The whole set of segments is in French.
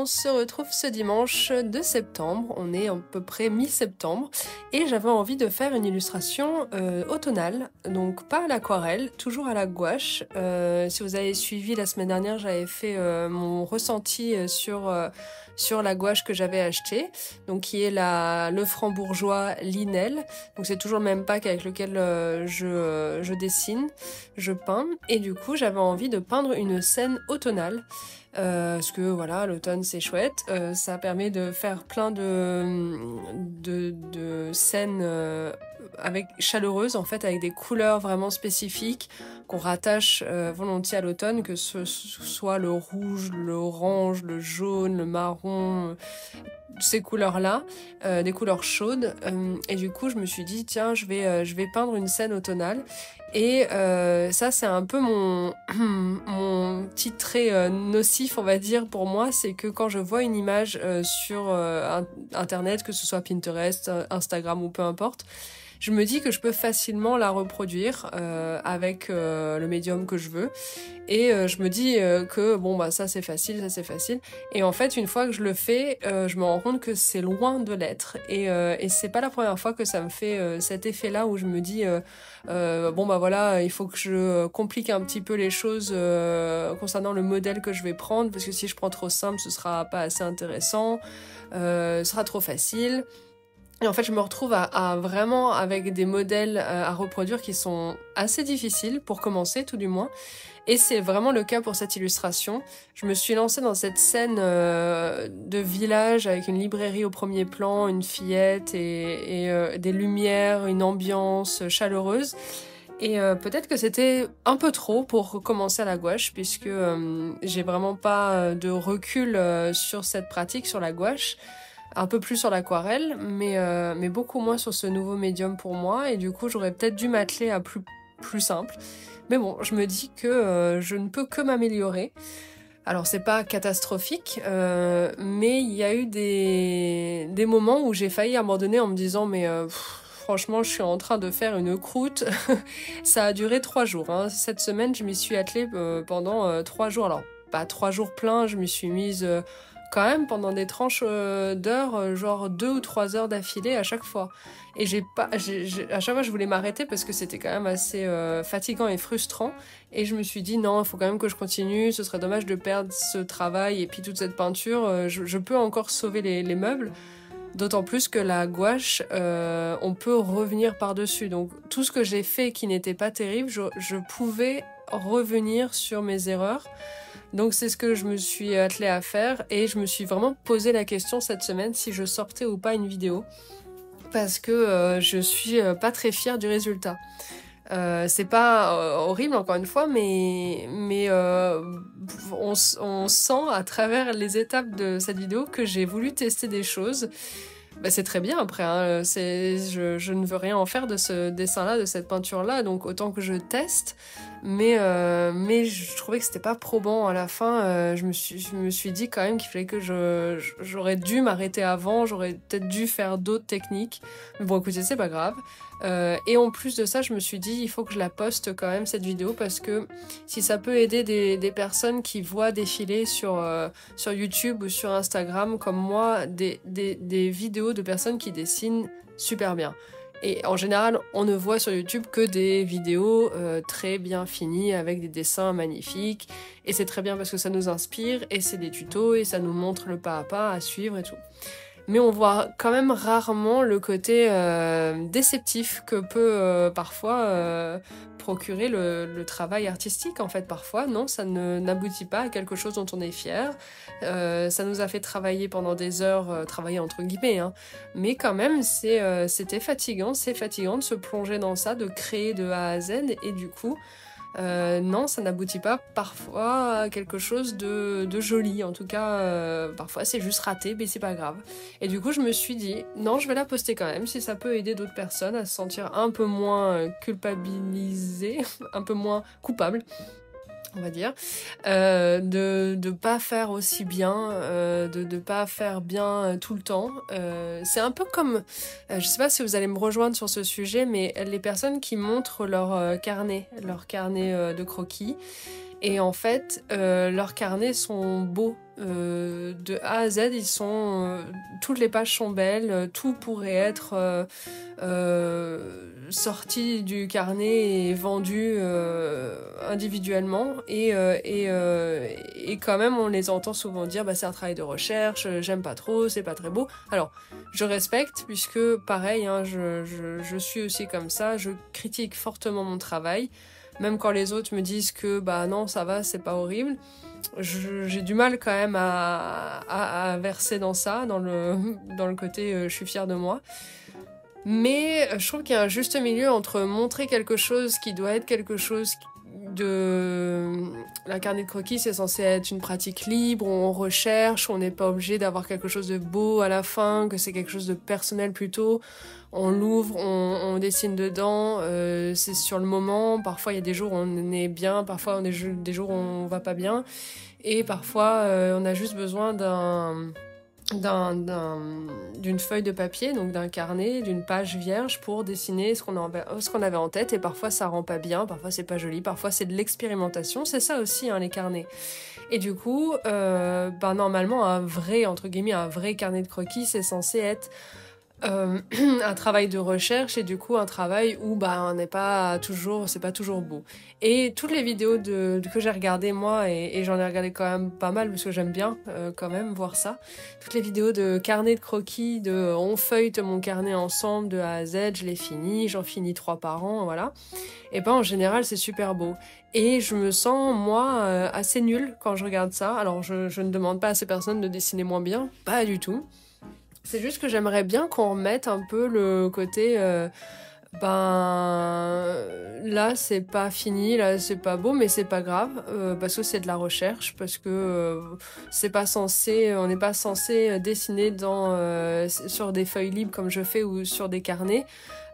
on se retrouve ce dimanche de septembre, on est à peu près mi-septembre et j'avais envie de faire une illustration automnale, donc pas à l'aquarelle, toujours à la gouache. Si vous avez suivi la semaine dernière, j'avais fait mon ressenti sur la gouache que j'avais achetée, donc qui est le Franc-Bourgeois Linel. Donc c'est toujours le même pack avec lequel je dessine, je peins, et du coup j'avais envie de peindre une scène automnale. Parce que voilà, l'automne c'est chouette, ça permet de faire plein de scènes avec chaleureuses en fait, avec des couleurs vraiment spécifiques qu'on rattache volontiers à l'automne, que ce soit le rouge, l'orange, le jaune, le marron, ces couleurs-là, des couleurs chaudes, et du coup je me suis dit tiens je vais peindre une scène automnale. Et ça c'est un peu mon petit trait nocif on va dire pour moi, c'est que quand je vois une image sur internet, que ce soit Pinterest, Instagram ou peu importe, je me dis que je peux facilement la reproduire avec le médium que je veux, et je me dis que bon bah ça c'est facile, et en fait une fois que je le fais, je me rends compte que c'est loin de l'être, et c'est pas la première fois que ça me fait cet effet là où je me dis bon bah voilà, il faut que je complique un petit peu les choses concernant le modèle que je vais prendre, parce que si je prends trop simple ce sera pas assez intéressant, ce sera trop facile. Et en fait, je me retrouve à vraiment avec des modèles à reproduire qui sont assez difficiles, pour commencer tout du moins. Et c'est vraiment le cas pour cette illustration. Je me suis lancée dans cette scène de village avec une librairie au premier plan, une fillette et des lumières, une ambiance chaleureuse. Et peut-être que c'était un peu trop pour commencer à la gouache, puisque j'ai vraiment pas de recul sur cette pratique, sur la gouache. Un peu plus sur l'aquarelle, mais beaucoup moins sur ce nouveau médium pour moi, et du coup j'aurais peut-être dû m'atteler à plus simple. Mais bon, je me dis que je ne peux que m'améliorer. Alors c'est pas catastrophique, mais il y a eu des moments où j'ai failli abandonner en me disant mais franchement je suis en train de faire une croûte. Ça a duré 3 jours, hein. Cette semaine je m'y suis attelée pendant 3 jours, alors pas 3 jours pleins, je m'y suis mise quand même pendant des tranches d'heures, genre 2 ou 3 heures d'affilée à chaque fois. Et à chaque fois je voulais m'arrêter parce que c'était quand même assez fatigant et frustrant. Et je me suis dit non, il faut quand même que je continue, ce serait dommage de perdre ce travail et puis toute cette peinture. Je peux encore sauver les meubles. D'autant plus que la gouache, on peut revenir par-dessus. Donc tout ce que j'ai fait qui n'était pas terrible, je pouvais revenir sur mes erreurs. Donc c'est ce que je me suis attelée à faire, et je me suis vraiment posé la question cette semaine si je sortais ou pas une vidéo, parce que je suis pas très fière du résultat. C'est pas horrible encore une fois, mais on sent à travers les étapes de cette vidéo que j'ai voulu tester des choses. Bah, c'est très bien après, hein. Je ne veux rien en faire de ce dessin-là, de cette peinture-là, donc autant que je teste. Mais je trouvais que c'était pas probant à la fin. Je me suis dit quand même qu'il fallait que j'aurais dû m'arrêter avant, j'aurais peut-être dû faire d'autres techniques. Mais bon, écoutez, c'est pas grave. Et en plus de ça, je me suis dit il faut que je la poste quand même cette vidéo, parce que si ça peut aider des personnes qui voient défiler sur YouTube ou sur Instagram comme moi des vidéos de personnes qui dessinent super bien. Et en général, on ne voit sur YouTube que des vidéos très bien finies avec des dessins magnifiques. Et c'est très bien parce que ça nous inspire, et c'est des tutos, et ça nous montre le pas à pas à suivre et tout. Mais on voit quand même rarement le côté déceptif que peut parfois procurer le travail artistique. En fait, parfois, non, ça n'aboutit pas à quelque chose dont on est fier. Ça nous a fait travailler pendant des heures, travailler entre guillemets, hein. Mais quand même, c'était fatigant, c'est fatigant de se plonger dans ça, de créer de A à Z, et du coup, non, ça n'aboutit pas parfois à quelque chose de joli. En tout cas, parfois c'est juste raté, mais c'est pas grave. Et du coup, je me suis dit, non, je vais la poster quand même, si ça peut aider d'autres personnes à se sentir un peu moins culpabilisées, un peu moins coupables, on va dire, de pas faire aussi bien, de pas faire bien tout le temps. C'est un peu comme, je sais pas si vous allez me rejoindre sur ce sujet, mais les personnes qui montrent leur carnet de croquis, Et en fait, leurs carnets sont beaux. De A à Z, toutes les pages sont belles, tout pourrait être sorti du carnet et vendu individuellement. Et quand même, on les entend souvent dire bah, c'est un travail de recherche, j'aime pas trop, c'est pas très beau. Alors, je respecte, puisque pareil, hein, je suis aussi comme ça, je critique fortement mon travail. Même quand les autres me disent que bah non, ça va, c'est pas horrible. J'ai du mal quand même à verser dans ça, dans le côté je suis fière de moi. Mais je trouve qu'il y a un juste milieu entre montrer quelque chose qui doit être quelque chose de... La carnet de croquis, c'est censé être une pratique libre, où on recherche, on n'est pas obligé d'avoir quelque chose de beau à la fin, que c'est quelque chose de personnel plutôt. On l'ouvre, on dessine dedans, c'est sur le moment. Parfois, il y a des jours où on est bien, parfois, on a des jours où on va pas bien. Et parfois, on a juste besoin d'une feuille de papier, donc d'un carnet, d'une page vierge pour dessiner ce qu'on avait en tête. Et parfois, ça rend pas bien, parfois, c'est pas joli, parfois, c'est de l'expérimentation. C'est ça aussi, hein, les carnets. Et du coup, normalement, un vrai carnet de croquis, c'est censé être un travail de recherche et du coup un travail où on n'est pas toujours, c'est pas toujours beau. Et toutes les vidéos que j'ai regardées moi, et j'en ai regardé quand même pas mal parce que j'aime bien quand même voir ça, toutes les vidéos de carnet de croquis, de on feuillete mon carnet ensemble de A à Z, je les finis, j'en finis 3 par an, voilà. Et en général c'est super beau. Et je me sens moi assez nulle quand je regarde ça. Alors je ne demande pas à ces personnes de dessiner moins bien, pas du tout. C'est juste que j'aimerais bien qu'on remette un peu le côté là c'est pas fini, là c'est pas beau, mais c'est pas grave parce que c'est de la recherche, parce que on n'est pas censé dessiner sur des feuilles libres comme je fais ou sur des carnets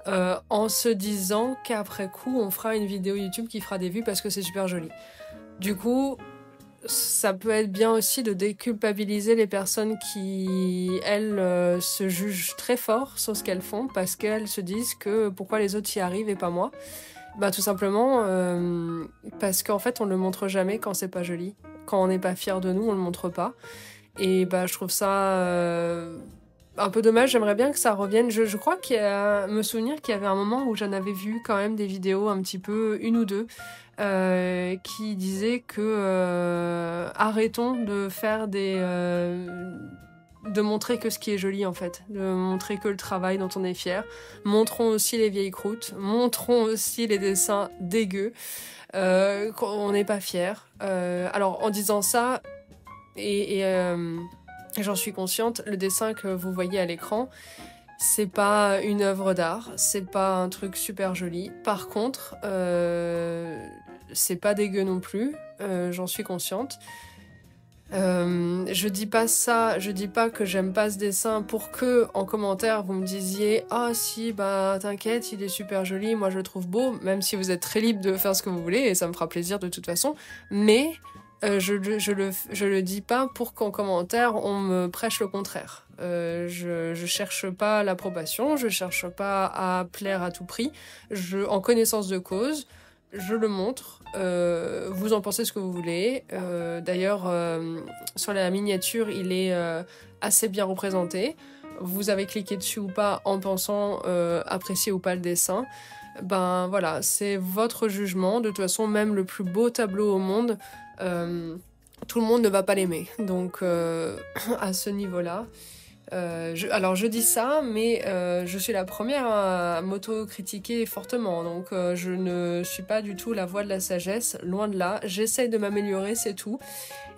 en se disant qu'après coup on fera une vidéo YouTube qui fera des vues parce que c'est super joli. Du coup, ça peut être bien aussi de déculpabiliser les personnes qui, elles, se jugent très fort sur ce qu'elles font parce qu'elles se disent que pourquoi les autres y arrivent et pas moi. Tout simplement parce qu'en fait on le montre jamais quand c'est pas joli. Quand on n'est pas fier de nous, on le montre pas. Et je trouve ça un peu dommage, j'aimerais bien que ça revienne. Je crois me souvenir qu'il y avait un moment où j'en avais vu quand même des vidéos un petit peu, une ou deux, qui disaient que arrêtons de faire de montrer que ce qui est joli en fait, de montrer que le travail dont on est fier. Montrons aussi les vieilles croûtes, montrons aussi les dessins dégueux, qu'on n'est pas fier. Alors en disant ça, et j'en suis consciente, le dessin que vous voyez à l'écran, c'est pas une œuvre d'art, c'est pas un truc super joli. Par contre, c'est pas dégueu non plus, j'en suis consciente. Je dis pas que j'aime pas ce dessin pour que en commentaire vous me disiez ah si t'inquiète il est super joli, moi je le trouve beau, même si vous êtes très libre de faire ce que vous voulez et ça me fera plaisir de toute façon, mais je le dis pas pour qu'en commentaire on me prêche le contraire. Je cherche pas l'approbation, je cherche pas à plaire à tout prix. En connaissance de cause, je le montre. Vous en pensez ce que vous voulez. D'ailleurs, sur la miniature, il est assez bien représenté. Vous avez cliqué dessus ou pas en pensant apprécier ou pas le dessin. Voilà, c'est votre jugement. De toute façon, même le plus beau tableau au monde, tout le monde ne va pas l'aimer. Donc, à ce niveau-là, je dis ça, mais je suis la première à m'auto-critiquer fortement. Donc, je ne suis pas du tout la voix de la sagesse, loin de là. J'essaye de m'améliorer, c'est tout.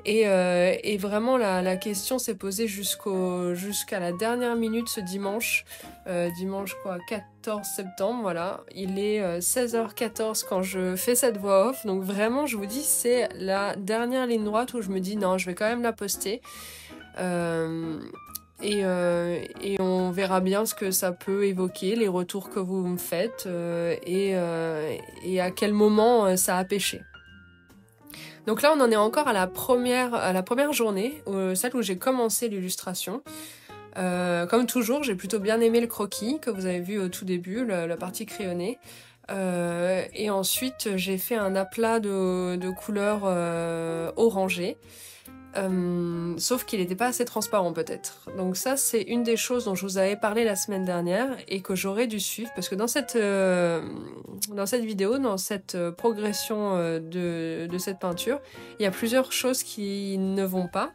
Et vraiment, la question s'est posée jusqu'à la dernière minute ce dimanche. Dimanche 14 septembre, voilà. Il est 16h14 quand je fais cette voix off. Donc vraiment, je vous dis, c'est la dernière ligne droite où je me dis non, je vais quand même la poster. Et on verra bien ce que ça peut évoquer, les retours que vous me faites et à quel moment ça a pêché. Donc là, on en est encore à la première journée, celle où j'ai commencé l'illustration. Comme toujours, j'ai plutôt bien aimé le croquis que vous avez vu au tout début, la partie crayonnée. Et ensuite, j'ai fait un aplat de couleurs orangées. Sauf qu'il n'était pas assez transparent peut-être. Donc ça, c'est une des choses dont je vous avais parlé la semaine dernière et que j'aurais dû suivre parce que dans cette vidéo, dans cette progression de cette peinture, il y a plusieurs choses qui ne vont pas,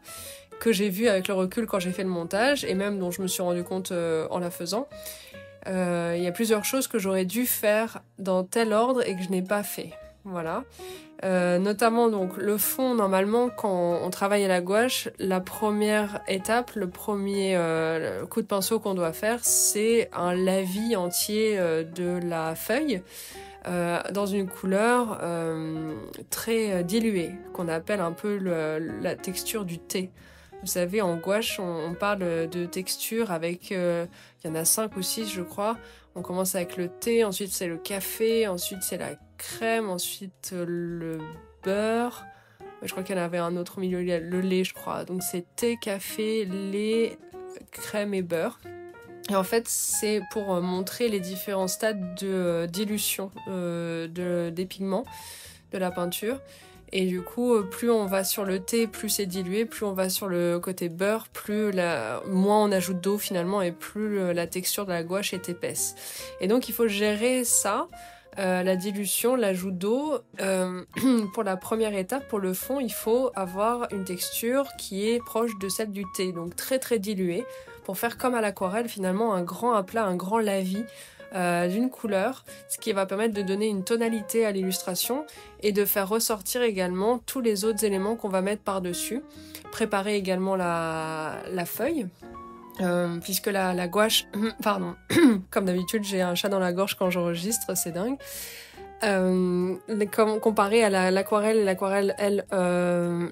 que j'ai vu avec le recul quand j'ai fait le montage et même dont je me suis rendu compte en la faisant. Il y a plusieurs choses que j'aurais dû faire dans tel ordre et que je n'ai pas fait. Voilà. Notamment donc le fond, normalement quand on travaille à la gouache, la première étape, le premier coup de pinceau qu'on doit faire, c'est un lavis entier de la feuille dans une couleur très diluée, qu'on appelle un peu la texture du thé. Vous savez, en gouache, on parle de texture avec, il y en a 5 ou 6 je crois. On commence avec le thé, ensuite c'est le café, ensuite c'est la crème, ensuite le beurre. Je crois qu'il y en avait un autre au milieu, le lait je crois. Donc c'est thé, café, lait, crème et beurre. Et en fait c'est pour montrer les différents stades de dilution des pigments de la peinture. Et du coup, plus on va sur le thé, plus c'est dilué, plus on va sur le côté beurre, moins on ajoute d'eau finalement et plus la texture de la gouache est épaisse. Et donc il faut gérer ça, la dilution, l'ajout d'eau. Pour la première étape, pour le fond, il faut avoir une texture qui est proche de celle du thé, donc très très diluée, pour faire comme à l'aquarelle finalement un grand aplat, un grand lavis d'une couleur, ce qui va permettre de donner une tonalité à l'illustration et de faire ressortir également tous les autres éléments qu'on va mettre par-dessus. Préparer également la feuille, puisque la gouache... Pardon, comme d'habitude j'ai un chat dans la gorge quand j'enregistre, c'est dingue. Comparé à l'aquarelle, elle,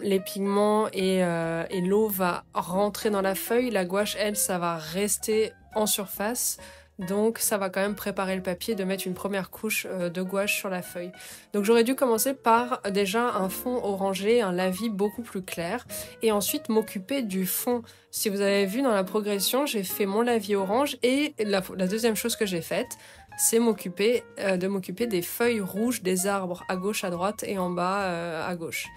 les pigments et l'eau va rentrer dans la feuille, la gouache, elle, ça va rester en surface. Donc ça va quand même préparer le papier de mettre une première couche de gouache sur la feuille. Donc j'aurais dû commencer par déjà un fond orangé, un lavis beaucoup plus clair, et ensuite m'occuper du fond. Si vous avez vu dans la progression, j'ai fait mon lavis orange, et la deuxième chose que j'ai faite, c'est de m'occuper des feuilles rouges des arbres à gauche, à droite et en bas à gauche.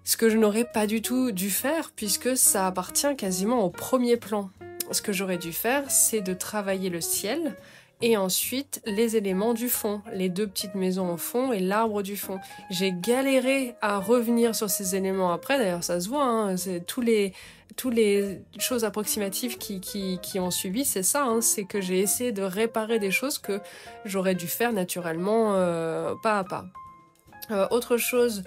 Ce que je n'aurais pas du tout dû faire puisque ça appartient quasiment au premier plan. Ce que j'aurais dû faire, c'est de travailler le ciel et ensuite les éléments du fond, les 2 petites maisons au fond et l'arbre du fond. J'ai galéré à revenir sur ces éléments après, d'ailleurs ça se voit, hein, c'est tous les choses approximatives qui ont suivi, c'est ça, hein, c'est que j'ai essayé de réparer des choses que j'aurais dû faire naturellement pas à pas. Autre chose...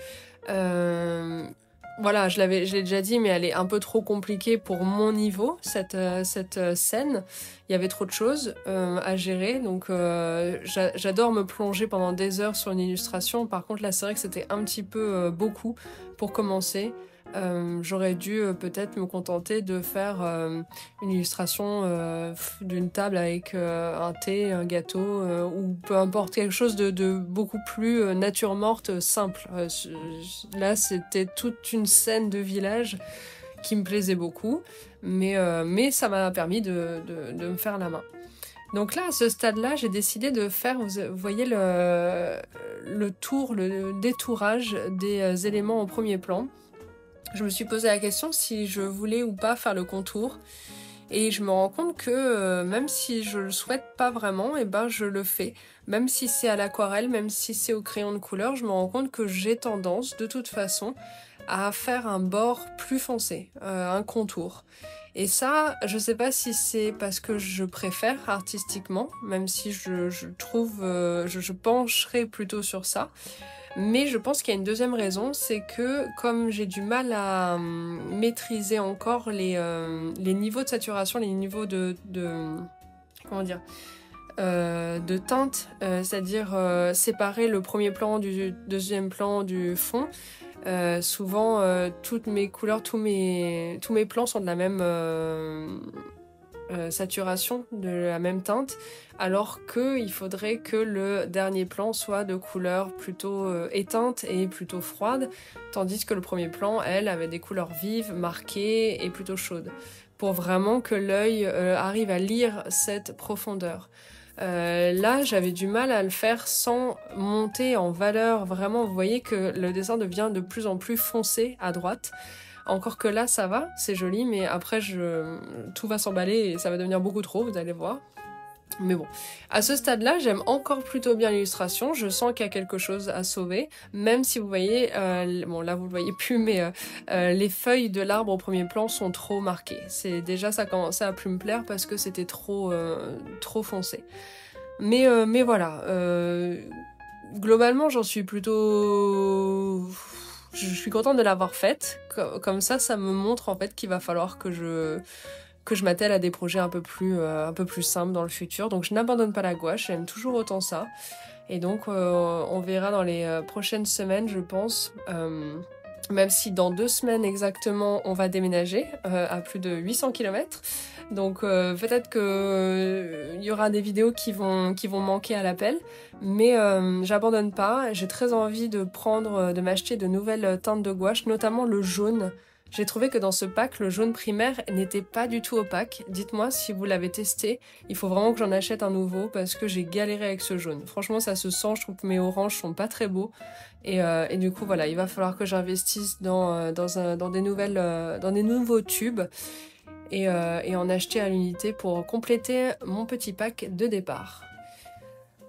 Voilà, je l'ai déjà dit, mais elle est un peu trop compliquée pour mon niveau, cette scène. Il y avait trop de choses à gérer, donc j'adore me plonger pendant des heures sur une illustration. Par contre, là, c'est vrai que c'était un petit peu beaucoup pour commencer. J'aurais dû peut-être me contenter de faire une illustration d'une table avec un thé, un gâteau ou peu importe, quelque chose de beaucoup plus nature morte, simple. Là, c'était toute une scène de village qui me plaisait beaucoup, mais ça m'a permis de me faire la main. Donc là, à ce stade-là, j'ai décidé de faire, vous voyez, le tour, le détourage des éléments au premier plan. Je me suis posé la question si je voulais ou pas faire le contour. Et je me rends compte que même si je le souhaite pas vraiment, et ben je le fais. Même si c'est à l'aquarelle, même si c'est au crayon de couleur, je me rends compte que j'ai tendance, de toute façon, à faire un bord plus foncé, un contour. Et ça, je sais pas si c'est parce que je préfère artistiquement, même si je trouve, je pencherai plutôt sur ça. Mais je pense qu'il y a une deuxième raison, c'est que comme j'ai du mal à maîtriser encore les niveaux de saturation, les niveaux de teinte, c'est-à-dire séparer le premier plan du deuxième plan du fond. Souvent, toutes mes couleurs, tous mes plans sont de la même saturation, de la même teinte, alors qu'il faudrait que le dernier plan soit de couleur plutôt éteinte et plutôt froide, tandis que le premier plan, elle, avait des couleurs vives, marquées et plutôt chaudes, pour vraiment que l'œil arrive à lire cette profondeur. Là, j'avais du mal à le faire sans monter en valeur. Vraiment, vous voyez que le dessin devient de plus en plus foncé à droite. Encore que là, ça va, c'est joli, mais après, tout va s'emballer et ça va devenir beaucoup trop, vous allez voir. Mais bon, à ce stade-là, j'aime encore plutôt bien l'illustration. Je sens qu'il y a quelque chose à sauver, même si vous voyez, bon là vous le voyez plus, mais les feuilles de l'arbre au premier plan sont trop marquées. C'est déjà ça commençait à plus me plaire parce que c'était trop foncé. Mais voilà, globalement j'en suis plutôt, je suis contente de l'avoir faite. Comme ça me montre en fait qu'il va falloir que je m'attelle à des projets un peu plus simples dans le futur. Donc je n'abandonne pas la gouache, j'aime toujours autant ça. Et donc on verra dans les prochaines semaines, je pense, même si dans 2 semaines exactement, on va déménager à plus de 800 km. Donc peut-être que il y aura des vidéos qui vont manquer à l'appel, mais j'abandonne pas. J'ai très envie de m'acheter de nouvelles teintes de gouache, notamment le jaune. J'ai trouvé que dans ce pack, le jaune primaire n'était pas du tout opaque. Dites-moi si vous l'avez testé. Il faut vraiment que j'en achète un nouveau parce que j'ai galéré avec ce jaune. Franchement, ça se sent. Je trouve que mes oranges sont pas très beaux. Et du coup, voilà, il va falloir que j'investisse dans des nouveaux tubes et en acheter à l'unité pour compléter mon petit pack de départ.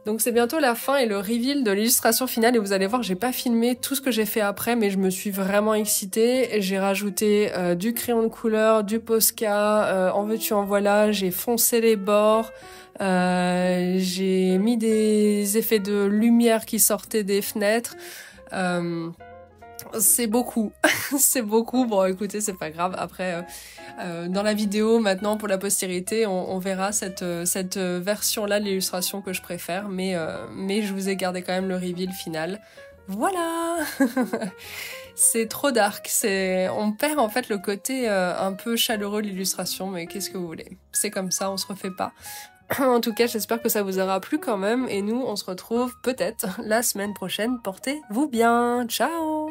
Donc c'est bientôt la fin et le reveal de l'illustration finale et vous allez voir, j'ai pas filmé tout ce que j'ai fait après, mais je me suis vraiment excitée. J'ai rajouté du crayon de couleur, du Posca, en veux-tu en voilà, j'ai foncé les bords, j'ai mis des effets de lumière qui sortaient des fenêtres. C'est beaucoup, c'est beaucoup. Bon, écoutez, c'est pas grave. Après, dans la vidéo, maintenant, pour la postérité, on verra cette version-là de l'illustration que je préfère. Mais je vous ai gardé quand même le reveal final. Voilà. C'est trop dark. On perd en fait le côté un peu chaleureux de l'illustration. Mais qu'est-ce que vous voulez? C'est comme ça, on se refait pas. En tout cas, j'espère que ça vous aura plu quand même. Et nous, on se retrouve peut-être la semaine prochaine. Portez-vous bien. Ciao!